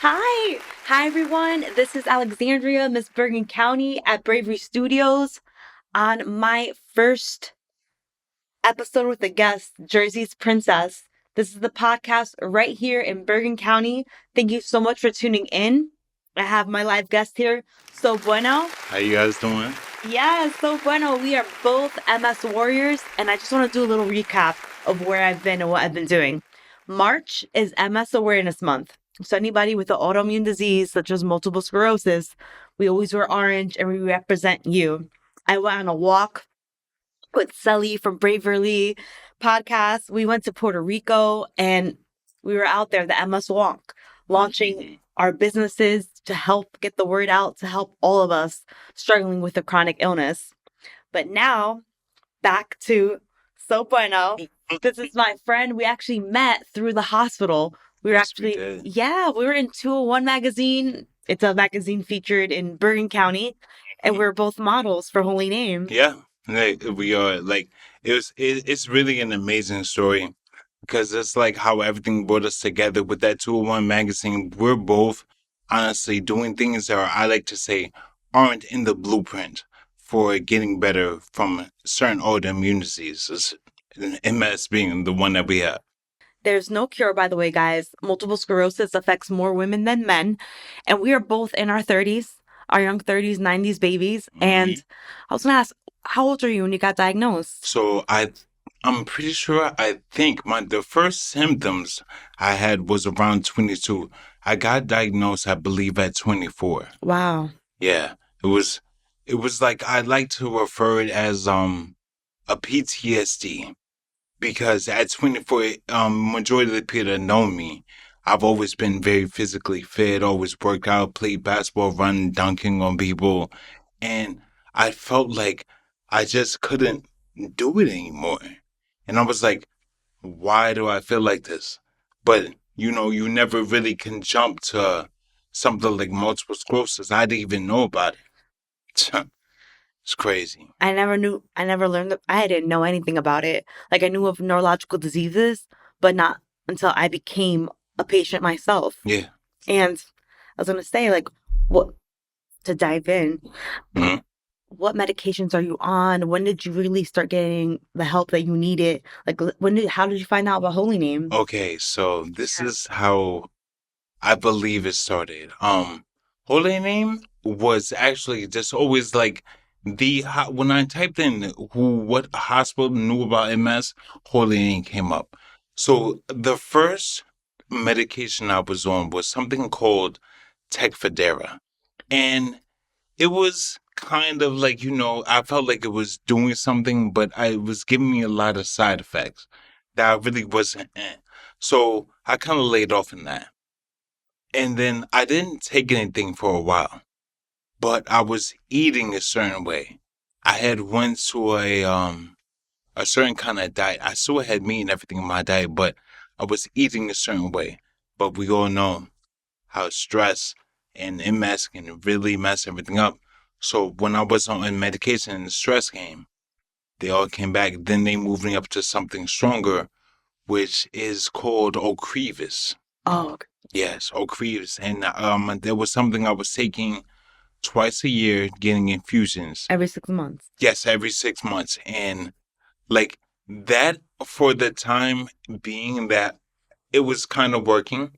Hi. Hi, everyone. This is Alexandria, Miss Bergen County at Bravery Studios on my first episode with a guest, Jersey's Princess. This is the podcast right here in Bergen County. Thank you so much for tuning in. I have my live guest here, So Bueno. How you guys doing? Yeah, So Bueno. We are both MS warriors, and I just want to do a little recap of where I've been and what I've been doing. March is MS Awareness Month. So anybody with an autoimmune disease such as multiple sclerosis, we always wear orange and we represent you. I went on a walk with Sully from Bravery podcast. We went to Puerto Rico and we were out there, the MS Walk, launching our businesses to help get the word out, to help all of us struggling with a chronic illness. But now, back to So Bueno. This is my friend. We actually met through the hospital. We were Yes, we actually, did. yeah, we were in 201 magazine. It's a magazine featured in Bergen County, and we're both models for Holy Name. Yeah, we are it's really an amazing story because it's like how everything brought us together with that 201 magazine. We're both honestly doing things that I like to say aren't in the blueprint for getting better from certain autoimmune diseases, MS being the one that we have. There's no cure, by the way, guys. Multiple sclerosis affects more women than men. And we are both in our 30s, our young 30s, 90s babies. And I was going to ask, how old are you when you got diagnosed? So I'm pretty sure I think the first symptoms I had was around 22. I got diagnosed, I believe, at 24. Wow. Yeah. It was like I like to refer it as a PTSD because at 24, majority of the people that know me, I've always been very physically fit, always worked out, played basketball, run, dunking on people, and I felt like I just couldn't do it anymore. And I was like, why do I feel like this? But you never really can jump to something like multiple sclerosis. I didn't even know about it. It's crazy. I never learned, I didn't know anything about it. Like I knew of neurological diseases, but not until I became a patient myself. Yeah. And I was going to say, like, what, to dive in, Mhm. what medications are you on? When did you really start getting the help that you needed? Like, how did you find out about Holy Name? Okay, so this is how I believe it started. Holy Name was actually just always like when I typed in what hospital knew about MS, Holy Name came up. So the first medication I was on was something called Tecfidera, and it was kind of like I felt like it was doing something, but it was giving me a lot of side effects that I really wasn't in. So I kind of laid off in that. And then I didn't take anything for a while, but I was eating a certain way. I had went to a certain kind of diet. I still had meat and everything in my diet, but I was eating a certain way. But we all know how stress and MS can really mess everything up. So when I was on medication and the stress came, they all came back. Then they moved me up to something stronger, which is called Ocrevus. Oh, okay. Yes, Ocrevus. And there was something I was taking twice a year, getting infusions. Every 6 months. Yes, every 6 months. And like that for the time being that it was kind of working,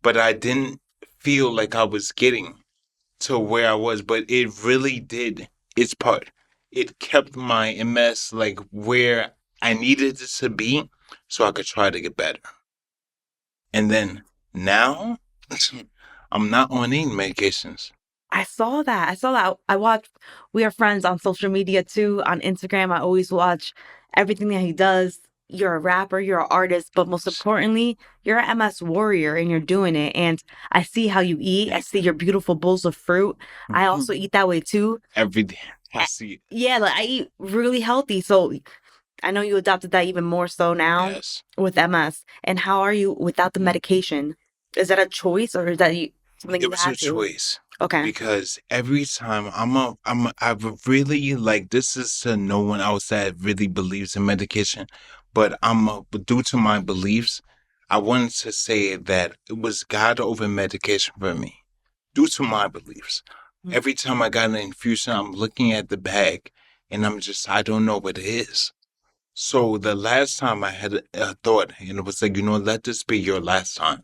but I didn't feel like I was getting to where I was, but it really did its part. It kept my MS like where I needed it to be so I could try to get better. And then now I'm not on any medications. I saw that. I saw that. I watch, we are friends on social media too. On Instagram, I always watch everything that he does. You're a rapper, you're an artist, but most importantly, you're an MS warrior and you're doing it. And I see how you eat. I see your beautiful bowls of fruit. I also eat that way too. Every day I see it. Yeah, like I eat really healthy. So I know you adopted that even more so now Yes. with MS. And how are you without the medication? Is that a choice or is that something It you was a had to? choice. Okay. Because every time I really like this is to no one else that really believes in medication, but due to my beliefs, I wanted to say that it was God over medication for me due to my beliefs. Mm. Every time I got an infusion, I'm looking at the bag and I don't know what it is. So the last time I had a thought and it was like, let this be your last time.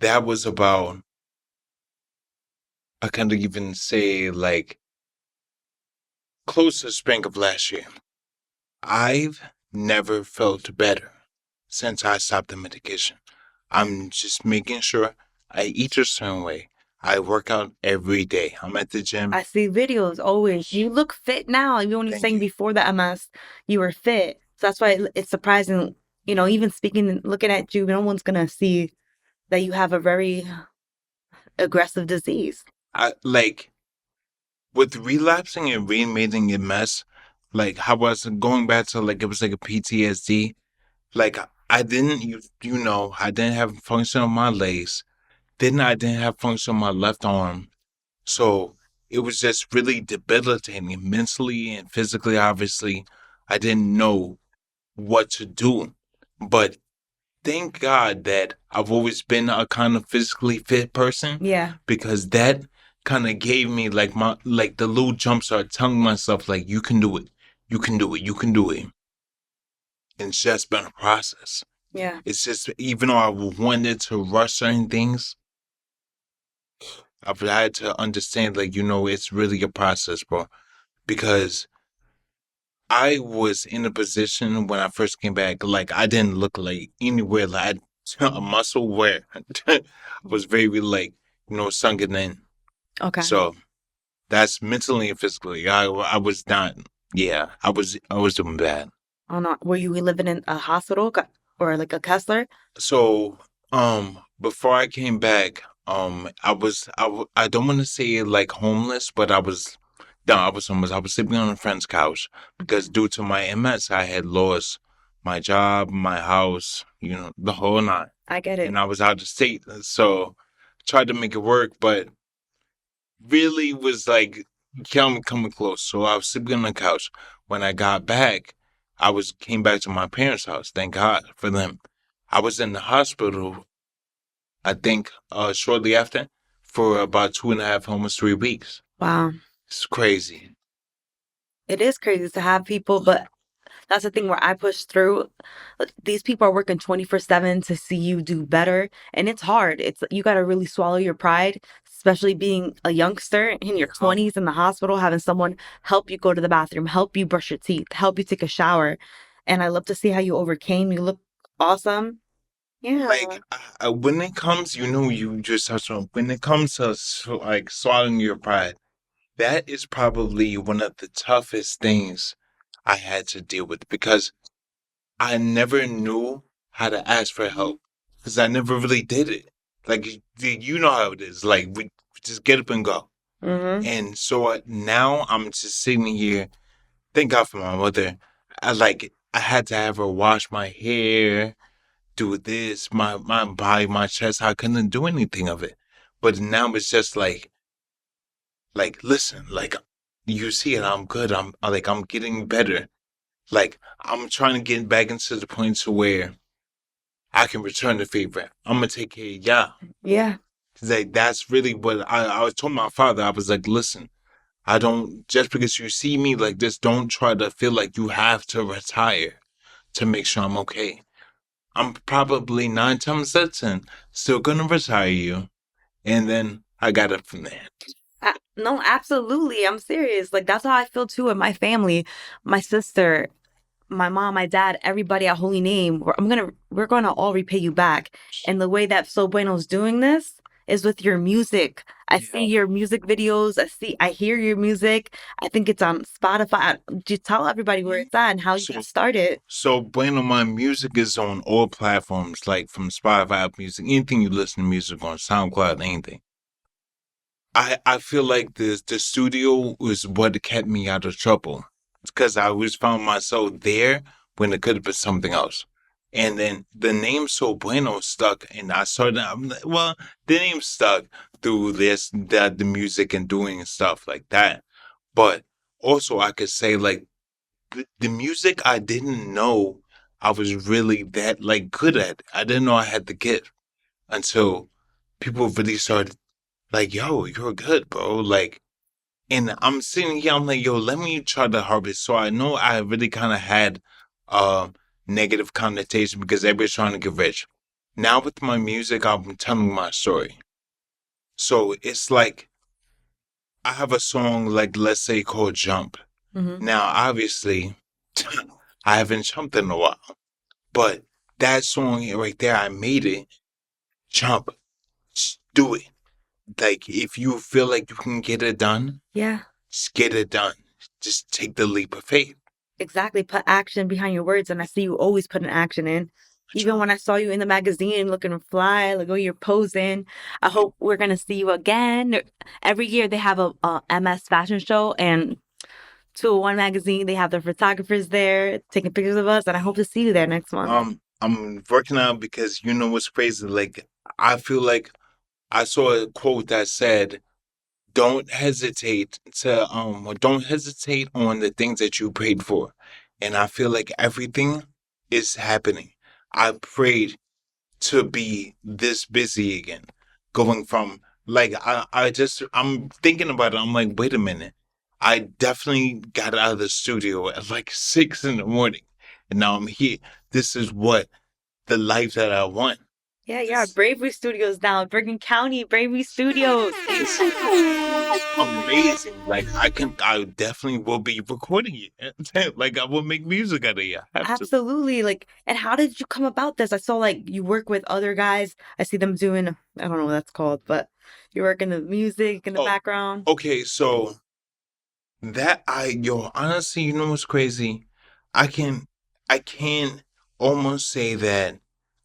That was about, I can't even say like close to spring of last year. I've never felt better since I stopped the medication. I'm just making sure I eat a certain way. I work out every day. I'm at the gym. I see videos always. You look fit now. You only Thank saying you. before the MS, you were fit. So that's why it's surprising, even speaking, looking at you, no one's gonna see that you have a very aggressive disease. I like with relapsing and remaking a mess, like how I was going back to like it was like a PTSD. Like I didn't I didn't have function on my legs. Then I didn't have function on my left arm. So it was just really debilitating mentally and physically, obviously. I didn't know what to do. But thank God that I've always been a kind of physically fit person Yeah. because that kind of gave me like the little jump start telling myself like you can do it. You can do it. You can do it. And it's just been a process. Yeah. It's just even though I wanted to rush certain things, I've had to understand like it's really a process, bro. Because I was in a position when I first came back, like I didn't look like anywhere like a muscle where I was very like, sunken in. Okay. So that's mentally and physically. I was not I was doing bad. Oh no, were you living in a hospital or like a Kessler? So before I came back, I don't want to say like homeless, but I was homeless. I was sleeping on a friend's couch because due to my MS, I had lost my job, my house, the whole nine. I get it. And I was out of state. So tried to make it work, but really was like coming close. So I was sleeping on the couch. When I got back, came back to my parents' house. Thank God for them. I was in the hospital, I think, shortly after for about 2.5, almost 3 weeks. Wow. It's crazy. It is crazy to have people, but that's the thing where I push through. These people are working 24/7 to see you do better, and it's hard. It's you got to really swallow your pride, especially being a youngster in your Yeah. 20s in the hospital, having someone help you go to the bathroom, help you brush your teeth, help you take a shower. And I love to see how you overcame. You look awesome. Like Yeah. when it comes, you just touched on when it comes to like swallowing your pride. That is probably one of the toughest things I had to deal with because I never knew how to ask for help because I never really did it. Like you know how it is. Like we just get up and go. Mm-hmm. And so now I'm just sitting here. Thank God for my mother. I had to have her wash my hair, do this, my body, my chest. I couldn't do anything of it. But now it's just listen, like you see it, I'm good. I'm getting better. Like I'm trying to get back into the point to where I can return the favor. I'm gonna take care of y'all. Yeah. Like that's really what I was told my father. I was like, listen, I don't just because you see me like this, don't try to feel like you have to retire to make sure I'm okay. I'm probably 9 times out of 10 still gonna retire you, and then I got up from there. No, absolutely. I'm serious. Like that's how I feel too in my family. My sister, my mom, my dad, everybody at Holy Name, we're gonna all repay you back. And the way that So Bueno's doing this is with your music. I see your music videos. I hear your music. I think it's on Spotify. Just tell everybody where it's at and how you So, got started. so Bueno, my music is on all platforms, like from Spotify, Apple Music, anything you listen to music on, SoundCloud, anything. I feel like the studio was what kept me out of trouble because I always found myself there when it could have been something else. And then the name So Bueno stuck, and I'm like, well, the name stuck through the music and doing stuff like that. But also, I could say like the music I didn't know I was really that like good at it. I didn't know I had the gift until people really started like, yo, you're good, bro. Like, and I'm sitting here, I'm like, yo, let me try to harvest. So I know I really kind of had negative connotation because everybody's trying to get rich. Now with my music, I'm telling my story. So it's like I have a song like let's say called Jump. Hmm. Now obviously I haven't jumped in a while. But that song right there, I made it. Jump. Just do it. Like if you feel like you can get it done, Yeah, just get it done. Just take the leap of faith. exactly. Put action behind your words. And I see you always put an action in. Even when I saw you in the magazine looking fly, like, oh, you're posing. I hope we're going to see you again. Every year they have a MS fashion show, and 201 magazine, they have their photographers there taking pictures of us. And I hope to see you there next month. I'm working out because you know what's crazy? Like I feel like I saw a quote that said, don't hesitate on the things that you prayed for. And I feel like everything is happening. I prayed to be this busy again. Going from like I'm thinking about it, I'm like, wait a minute. I definitely got out of the studio at like 6 in the morning. And now I'm here. This is what the life that I want. Yeah, yeah. Bravery Studios now. Bergen County, Bravery Studios. This is amazing. Like I definitely will be recording it. Like I will make music out of it. I have to. Absolutely. Like, and how did you come about this? I saw like you work with other guys. I see them doing, I don't know what that's called, but you work in the music in the Oh, background. okay. So honestly, you know what's crazy? I can, I can almost say that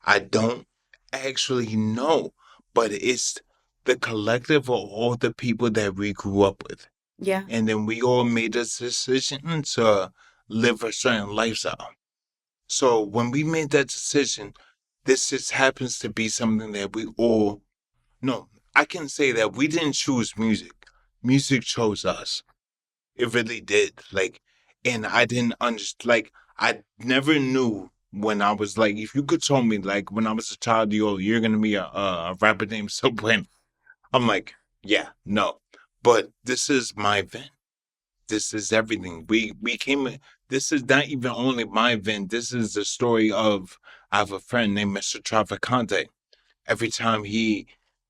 I don't actually know, but it's the collective of all the people that we grew up with. Yeah. And then we all made this decision to live a certain lifestyle. So when we made that decision, this just happens to be something that we all no, I can say that we didn't choose music. Music chose us. It really did. Like, and I didn't understand. Like, I never knew when I was like, if you could tell me, like, when I was a child, you're gonna be a rapper named So Bueno. I'm like, yeah, no. But this is my event. This is everything. We came. This is not even only my event. This is the story of. I have a friend named Mr. Traficante. Every time he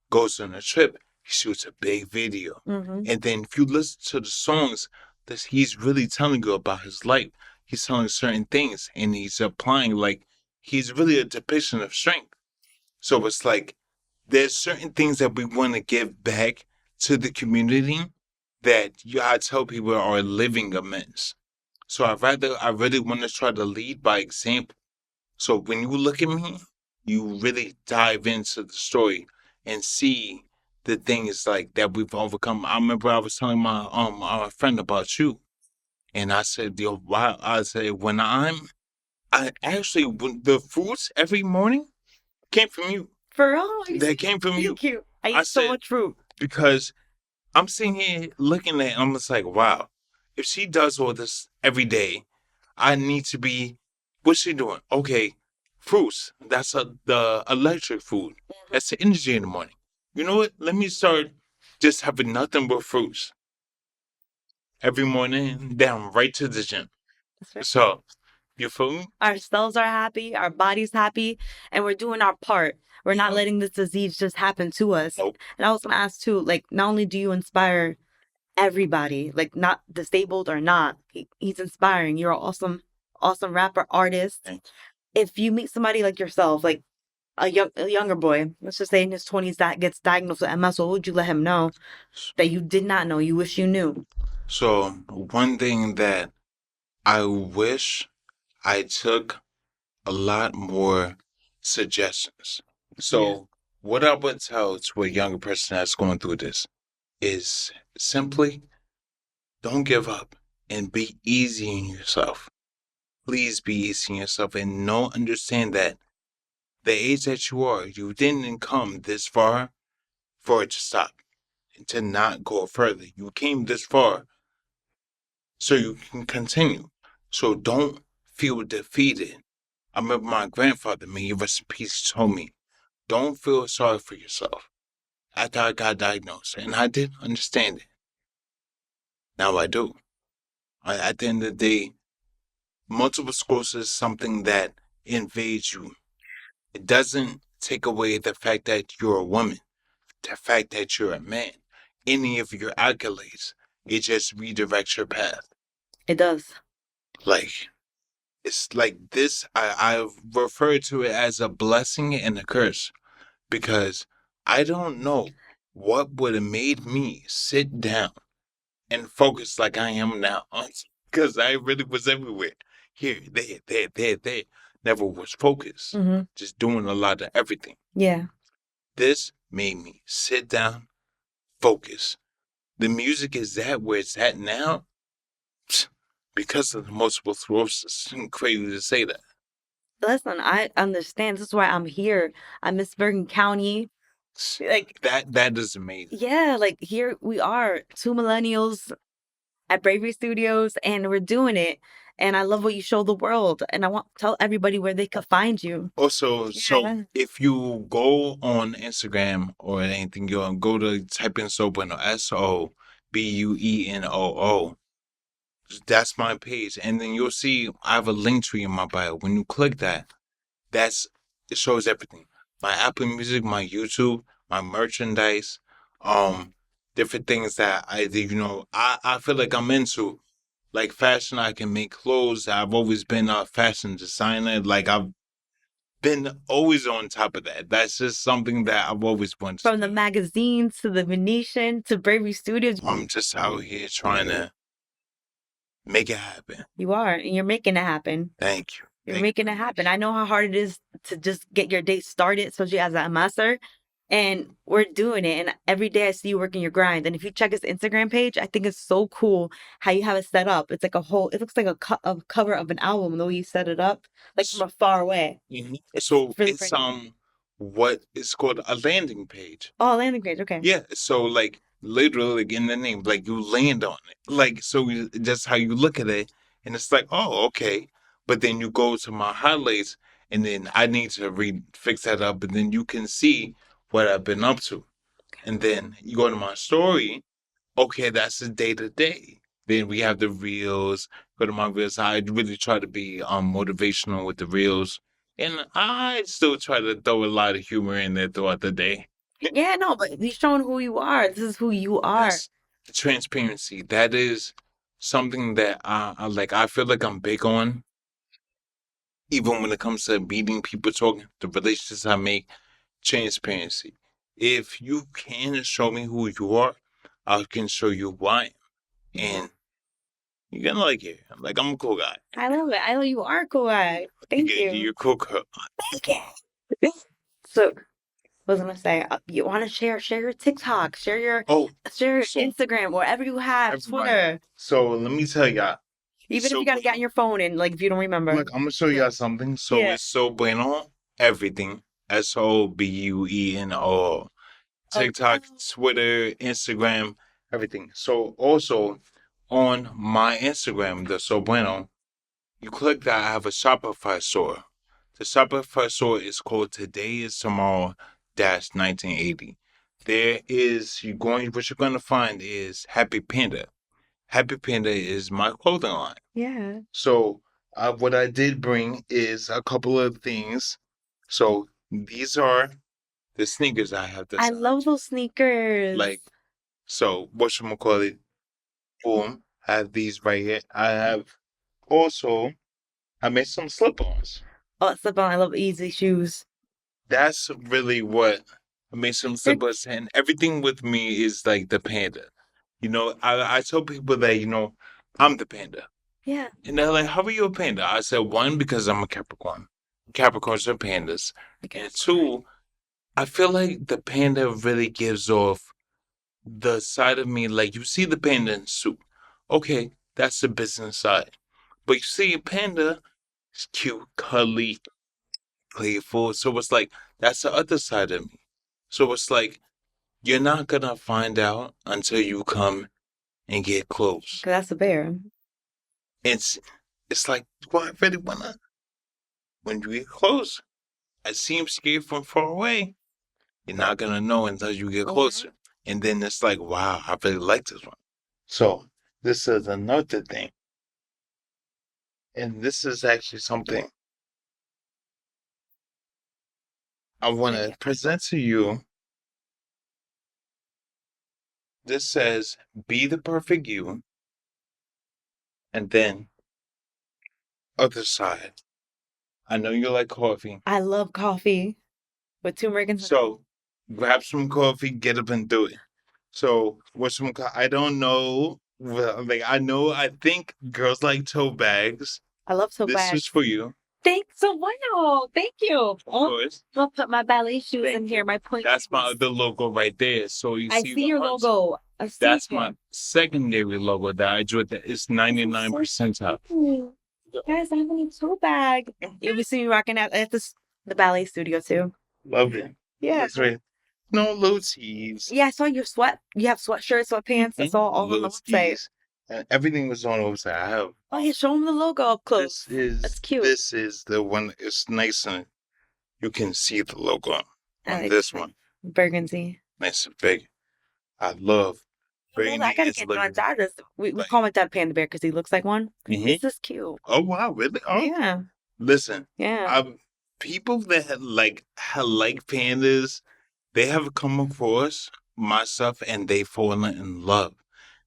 goes on a trip, he shoots a big video. Hmm. And then if you listen to the songs, this he's really telling you about his life. He's telling certain things and he's applying like he's really a depiction of strength. So it's like there's certain things that we want to give back to the community that I tell people are living amends. So I really want to try to lead by example. So when you look at me, you really dive into the story and see the things like that we've overcome. I remember I was telling my friend about you, and I said, "Yo, wow!" I said, I actually when the fruits every morning came from you. For real? They came from you. Thank you. I I eat so said much fruit. because I'm sitting here looking at, it, I'm just like, wow. If she does all this every day, I need to be. What's she doing? Okay, fruits. That's the electric food. That's the energy in the morning. You know what? Let me start just having nothing but fruits every morning. Down right to the gym. That's right. So you feel me? Our cells are happy, our body's happy, and we're doing our part. We're not Nope. letting this disease just happen to us. Nope. And I was gonna ask too, like, not only do you inspire everybody, like not disabled or not, he's inspiring. You're an awesome, awesome rapper, artist. Thanks. If you meet somebody like yourself, like a younger boy, let's just say in his 20s, that gets diagnosed with MS, what would you let him know that you did not know, you wish you knew? So one thing that I wish I took a lot more suggestions. Yeah. So, what I would tell to a younger person that's going through this is simply don't give up and be easy on yourself. Please be easy on yourself and know, understand that the age that you are, you didn't come this far for it to stop and to not go further. You came this far so you can continue. So don't feel defeated. I remember my grandfather, may he rest in peace, told me, don't feel sorry for yourself. After I got diagnosed, and I didn't understand it. Now I do. At the end of the day, multiple sclerosis is something that invades you. It doesn't take away the fact that you're a woman, the fact that you're a man, any of your accolades. It just redirects your path. It does. Like, it's like this. I refer to it as a blessing and a curse because I don't know what would have made me sit down and focus like I am now. Because I really was everywhere. Here, there. Never was focused. Mm-hmm. Just doing a lot of everything. Yeah. This made me sit down, focus. The music is that where it's at now because of the multiple sclerosis. Crazy to say that. Listen, I understand. This is why I'm here. I miss Bergen County. Like, That is amazing. yeah, like here we are, two millennials at Bravery Studios, and we're doing it. And I love what you show the world. And I want to tell everybody where they could find you. Also, so Yeah. if you go on Instagram or anything, you'll go to type in So Bueno, SOBUENOO. That's my page. And then you'll see I have a link tree in my bio. When you click that, it shows everything. My Apple Music, my YouTube, my merchandise, different things that I feel like I'm into. Like fashion, I can make clothes. I've always been a fashion designer. Like I've been always on top of that. That's just something that I've always wanted to From the do. magazines to the Venetian to Bravery Studios. I'm just out here trying to make it happen. You are, and you're making it happen. Thank you. You're Thank making it happen. I know how hard it is to just get your day started, especially as a master. And we're doing it. And every day I see you working your grind. And if you check his Instagram page, I think it's so cool how you have it set up. It's like a whole, it looks like a cover of an album, the way you set it up, like from far away. you. It's So really it's pretty. what is called a landing page. Oh, landing page. Okay. Yeah. So like literally like, in the name, like you land on it. Like so just how you look at it, and it's like, oh, okay. But then you go to my highlights, and then I need to fix that up, and then you can see what I've been up to. And then you go to my story. Okay, that's the day to day. Then we have the reels. Go to my reels. I really try to be motivational with the reels, and I still try to throw a lot of humor in there throughout the day. Yeah, no, but you're showing who you are. This is who you are. That's transparency. That is something that I like. I feel like I'm big on, even when it comes to meeting people, talking, the relationships I make. Transparency. If you can show me who you are, I can show you why, and you're gonna like it. Like I'm a cool guy. I love it. I know you are a cool guy. Thank You're you. a cool girl. Thank you. So, what was I gonna say? You want to share your TikTok, share your Oh, Instagram, wherever you have, everybody. Twitter. So let me tell y'all. Even if So you gotta get on your phone and like if you don't remember. look, I'm gonna show y'all something. So Yeah. it's So Bueno, everything. SOBUENO. TikTok, Twitter, Instagram, everything. So also on my Instagram, the So Bueno, you click that. I have a Shopify store. The Shopify store is called Today is Tomorrow 1980. What you're going to find is Happy Panda. Happy Panda is my clothing line. Yeah. So what I did bring is a couple of things. So these are the sneakers I have I designed. love those sneakers. Like, so whatchamacallit, boom, I have these right here. I made some slip-ons. Oh, slip-on. I love easy shoes. That's really what I made some slip-ons, and everything with me is like the panda. I tell people that, I'm the panda. Yeah. And they're like, how are you a panda? I said, one, because I'm a Capricorn. Capricorns are pandas. And two, I feel like the panda really gives off the side of me, like you see the panda in soup. Okay, that's the business side. But you see a panda, it's cute, cuddly, playful. So it's like, that's the other side of me. So it's like, you're not gonna find out until you come and get close. Cause that's a bear. It's like, do I really wanna when you get close, it seems scary from far away. You're not gonna know until you get closer. And then it's like, wow, I really like this one. So this is another thing. And this is actually something I want to present to you. This says, be the perfect you. And then, other side. I know you like coffee. I love coffee with turmeric and So, grab some coffee, get up and do it. So, what's some, I don't know. Well, like, I think girls like tote bags. I love tote This is bags. for you. Thanks so much. Thank you. Of course. I'll put my ballet shoes Thank in here. My point. That's my other logo right there. So you I see see the your hearts? logo. I see That's it. my secondary logo that I drew. That it's 99% up. Guys, I have a new tote bag. You'll be seeing me rocking out at the ballet studio too. Love it. Yeah. That's right. No low tees. Yeah, I saw your sweat. You have sweatshirts, sweatpants. I saw all on the website. And everything was on the website. I have. Oh yeah, show them the logo up close. That's cute. This is the one. It's nice and you can see the logo on like this one. Burgundy. Nice and big. I love Well, I gotta get my dad this. We call my dad Panda Bear because he looks like one. This is cute. Oh wow, really? Oh yeah. Listen. Yeah. People that like pandas, they have come across myself and they fallen in love.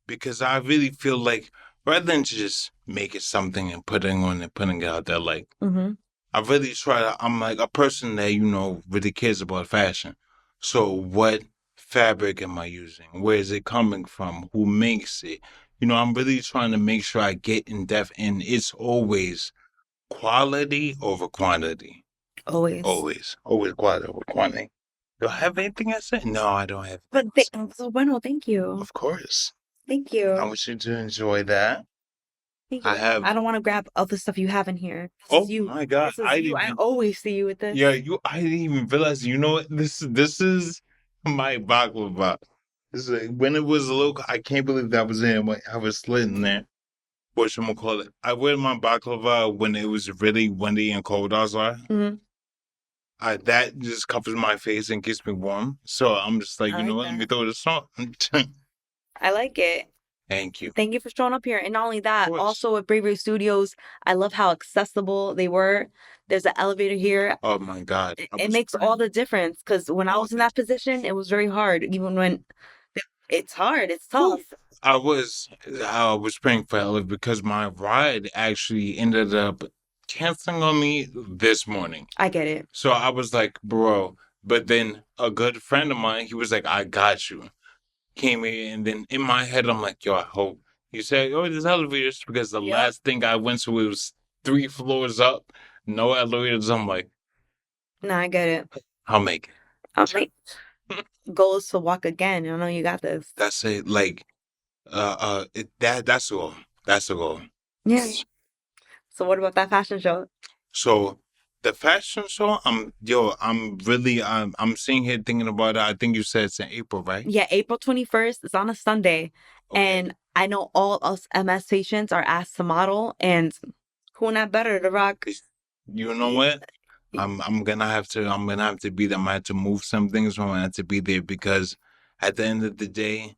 Because I really feel like rather than just making something and putting it out there, like I really try to. I'm like a person that really cares about fashion. So what fabric am I using? Where is it coming from? Who makes it? I'm really trying to make sure I get in depth, and it's always quality over quantity. Always Quality over quantity. Do I have anything I say? No, I don't have. But so bueno, thank you. Of course. Thank you. I want you to enjoy that. Thank you. I don't want to grab other stuff you have in here. This is you. My God! I always see you with this. Yeah, I didn't even realize. You know what? This is my baklava. This is when it was local. I can't believe that was in. I was slitting there. What should I call it? I wear my baklava when it was really windy and cold outside. That just covers my face and keeps me warm. So I'm just like, you know what? Let me throw this on. I like it. Thank you. Thank you for showing up here. And not only that, also at Bravery Studios, I love how accessible they were. There's an elevator here. Oh my God. It makes all the difference because when I was in that position, it was very hard. Even when it's hard, it's tough. I was praying for Ella because my ride actually ended up canceling on me this morning. I get it. So I was like, bro. But then a good friend of mine, he was like, I got you. Came here, and then in my head, I'm like, yo, I hope. He said, oh, there's elevators because the last thing I went to was 3 floors up, no elevators. I'm like, no, I get it. I'll make it. I'll make it. Goal is to walk again. I know you got this. That's it. Like, that's the goal. That's the goal. Yeah. So what about that fashion show? So the fashion show, I'm sitting here thinking about it. I think you said it's in April, right? Yeah, April 21st. It's on a Sunday. Okay. And I know all us MS patients are asked to model, and who not better to rock? You know what? I'm gonna have to be there. I'm gonna have to move some things from. I have to be there because at the end of the day,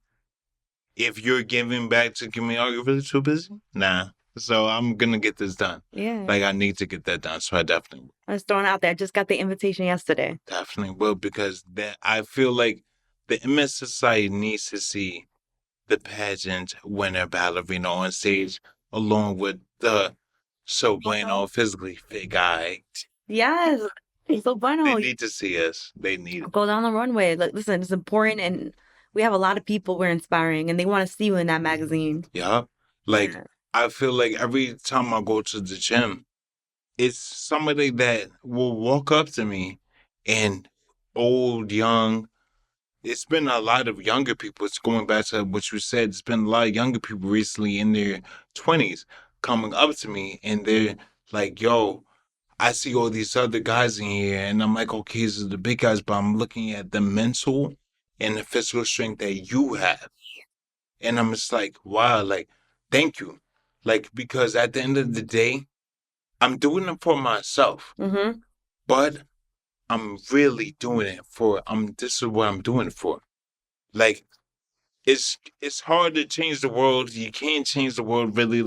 if you're giving back to community, are you really too busy? Nah. So I'm gonna get this done. Yeah. Like I need to get that done. So I definitely will. I was throwing out there. I just got the invitation yesterday. Definitely will because I feel like the MS Society needs to see the pageant winner ballerina on stage along with the Bueno physically fit guy. Yes. So bueno. They need to see us. They need go down the runway. Like, listen, it's important, and we have a lot of people we're inspiring, and they want to see you in that magazine. Yeah. Like I feel like every time I go to the gym, it's somebody that will walk up to me, and old, young. It's been a lot of younger people. It's going back to what you said. It's been a lot of younger people recently in their 20s coming up to me, and they're like, yo, I see all these other guys in here, and I'm like, okay, these are the big guys, but I'm looking at the mental and the physical strength that you have. And I'm just like, wow, like, thank you. Like, because at the end of the day, I'm doing it for myself, Mm-hmm. but I'm really doing it for this is what I'm doing it for. Like it's hard to change the world. You can't change the world really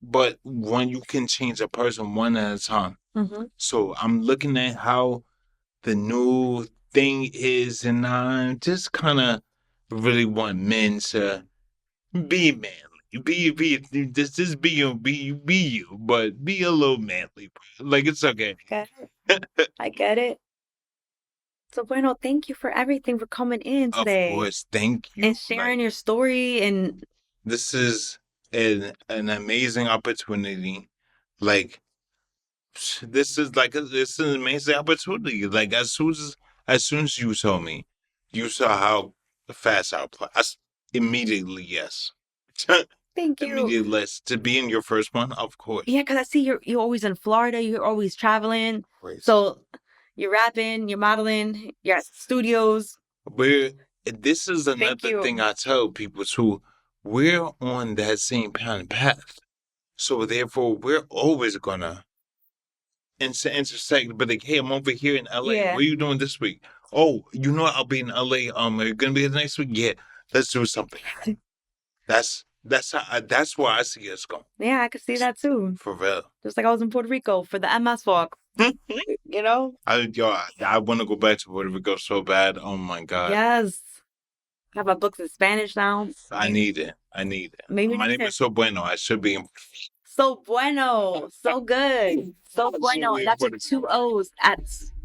but when you can change a person one at a time. Mm-hmm. So I'm looking at how the new thing is, and I just kind of really want men to be manly. Just be you, but be a little manly. Like it's okay. Get it. I get it. So, Bueno, thank you for everything for coming in Of today course, thank and you. sharing your story. And This is an amazing opportunity. Like this is an amazing opportunity. Like as soon as you told me, you saw how fast I apply. Immediately yes. thank you. Immediately yes. To be in your first one, of course. Yeah, because I see you're always in Florida. You're always traveling. Great. So you're rapping, you're modeling, you're at studios. We're this is Thank another you. thing I tell people too. We're on that same kind of path. So therefore we're always gonna intersect, but like, hey, I'm over here in LA. Yeah. What are you doing this week? Oh, you know I'll be in LA. Are you gonna be here next week? Yeah, let's do something. That's where I see us going. Yeah, I could see that too. For real. Just like I was in Puerto Rico for the MS walk. You know? I want to go back to Puerto Rico so bad. Oh my god. Yes. I have my books in Spanish now. I need it. I need it. Maybe My name is So Bueno. I should be in. So bueno. So good. So bueno. And that's with two O's at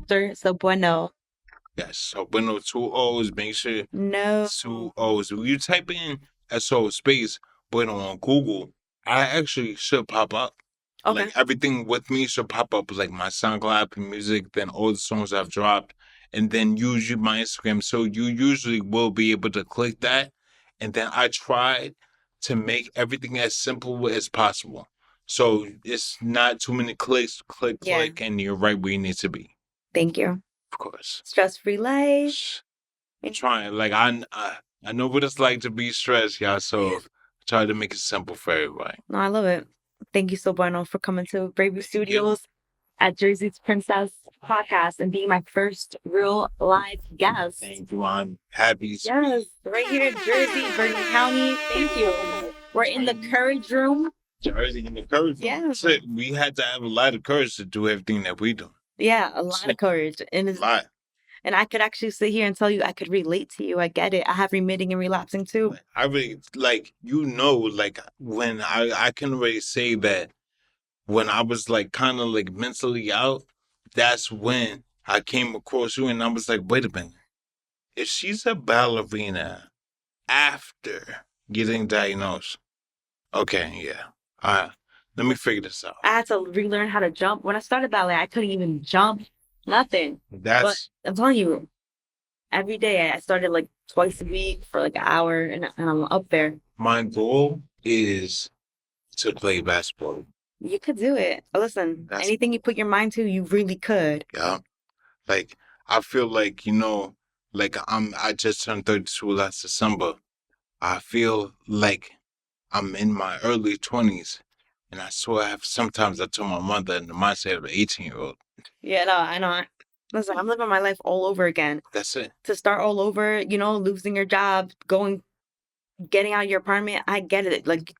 Sir. So bueno. Yes. So Bueno, two O's. Make sure No. two O's. When you type in SO space Bueno on Google, I actually should pop up. Okay. Like everything with me should pop up, like my SoundCloud and music, then all the songs I've dropped, and then usually my Instagram. So you usually will be able to click that. And then I tried to make everything as simple as possible. So it's not too many clicks, click, and you're right where you need to be. Thank you. Of course. Stress-free life. I'm trying. Like I know what it's like to be stressed, y'all. So I try to make it simple for everybody. No, I love it. Thank you so bueno for coming to Bravery Studios at Jersey's Princess podcast and being my first real live guest. Thank you. I'm happy. Yes, right here in Jersey, Bergen County. Thank you. We're in the courage room. Jersey in the courage. Yeah. So we had to have a lot of courage to do everything that we do. Yeah, a lot of courage. And A lot. And I could actually sit here and tell you I could relate to you. I get it. I have remitting and relapsing too. I really when I can already say that when I was like kind of like mentally out, that's when I came across you and I was like, wait a minute. If she's a ballerina after getting diagnosed, okay, yeah. Let me figure this out. I had to relearn how to jump. When I started ballet, I couldn't even jump. Nothing. But I'm telling you, every day I started like twice a week for like an hour and I'm up there. My goal is to play basketball. You could do it. Listen, anything you put your mind to, you really could. Yeah. Like, I feel like, I just turned 32 last December. I feel like I'm in my early 20s. And I swear, sometimes I told my mother in the mindset of an 18-year-old. Yeah, no, I know. Listen, I'm living my life all over again. That's it. To start all over, losing your job, getting out of your apartment, I get it. Like,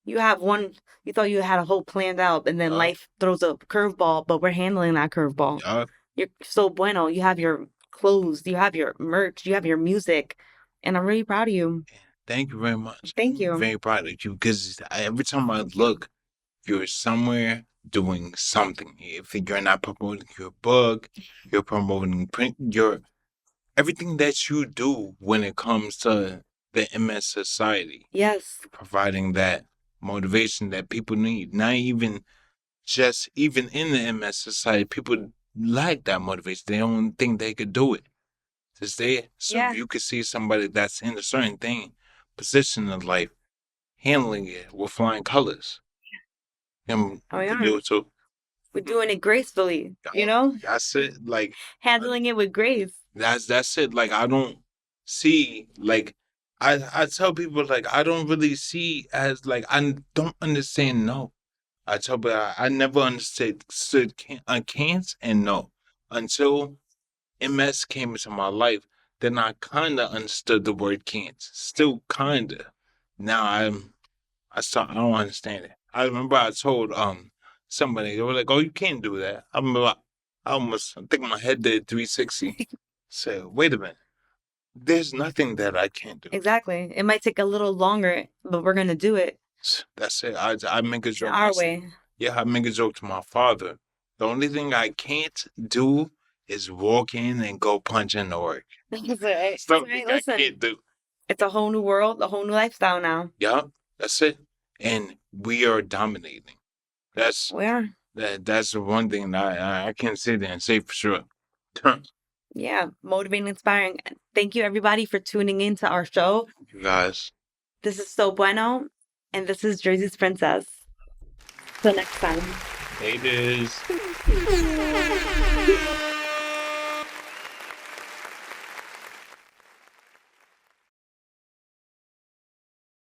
you thought you had a whole planned out, and then life throws a curveball, but we're handling that curveball. You're so bueno. You have your clothes, you have your merch, you have your music, and I'm really proud of you. Thank you very much. Thank you. I'm very proud of you because every time I look, you're somewhere doing something. If you're not promoting your book, you're promoting everything that you do when it comes to the MS society. Yes. Providing that motivation that people need. Not even in the MS society, people lack that motivation. They don't think they could do it. You could see somebody that's in a certain position in life, handling it with flying colors. And we can do it too. We're doing it gracefully, That's it. Handling it with grace. That's it. I don't see, I tell people, I don't really see as, I don't understand, no. I told you I never understood cancer, and no, until MS came into my life, then I kind of understood the word cancer. Still kind of. Now I don't understand it. I remember I told somebody, they were like, "Oh, you can't do that." I remember I think my head did 360. Said, "Wait a minute, there's nothing that I can't do." Exactly. It might take a little longer, but we're gonna do it That's it. I make a in joke. our way. Yeah, I make a joke to my father. The only thing I can't do is walk in and go punch in the work. That's right. It's the That's only right. thing I Listen, can't do. it's a whole new world, a whole new lifestyle now. Yeah, that's it. And we are dominating. That's We are. that's the one thing that I can sit there and say for sure. Yeah, motivating, inspiring. Thank you, everybody, for tuning in to our show. You guys. This is So Bueno, and this is Jersey's Princess. Till next time. Haters.